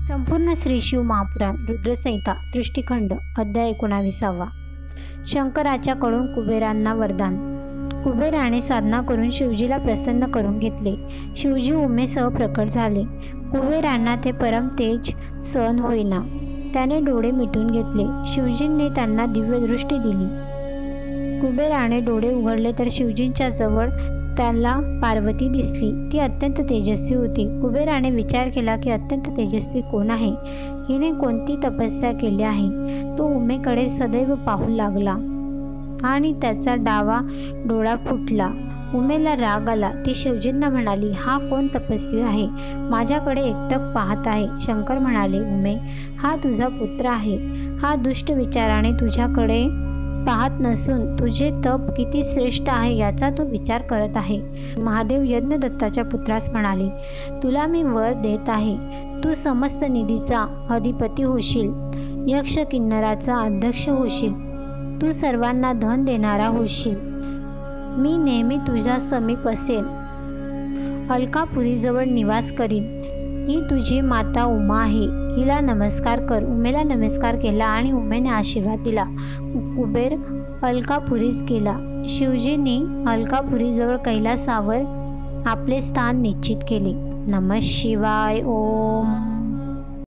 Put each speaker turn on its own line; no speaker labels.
संपूर्ण श्री शिव महापुराण रुद्रसंहिता सृष्टिखंड अध्याय 19. शंकराच्याकडून कुबेरांना वरदान. कुबेराने साधना करून शिवजीला प्रसन्न करून घेतले. शिवजी उमेसह प्रकट झाले. कुबेरांना ते परम तेज सहन होईना. त्याने डोळे मिटून घेतले. शिवजींनी त्यांना दिव्य दृष्टी दिली. कुबेराने डोळे उघडले तर शिवजींच्या जवळ त्याला पार्वती दिसली. ती अत्यंत तेजस्वी होती. कुबेराने विचार केला की अत्यंत तेजस्वी कोण आहे, हिने कोणती तपस्या केली आहे. तो उमेकडे सदैव पाहू लागला आणि त्याचा डावा डोळा फुटला. उमेला राग आला. ती शिवजींना म्हणाली, हा कोण तपस्वी आहे, माझ्याकडे एकटक पाहत आहे. शंकर म्हणाले, उमे, हा तुझा पुत्र आहे. हा दुष्ट विचाराने तुझ्याकडे पाहत नसून तुझे तप किती श्रेष्ठ आहे याचा तो विचार करत आहे. महादेव यज्ञदत्ताच्या पुत्रास म्हणाले, तुला मी वर देत आहे. तू समस्त निधीचा अधिपती होशील. यक्ष किन्नराचा अध्यक्ष होशील. तू सर्वांना धन देणारा होशील. मी नेहमी तुझ्या समीप असेल. अलकापुरीजवळ निवास करीन. ही तुझी माता उमा आहे. हिला नमस्कार कर. उमेला नमस्कार केला आणि उमेने आशीर्वाद दिला. कुबेर अलकापुरीस गेला. शिवजींनी अलकापुरीजवळ कैलासावर आपले स्थान निश्चित केले. नमः शिवाय. ओम.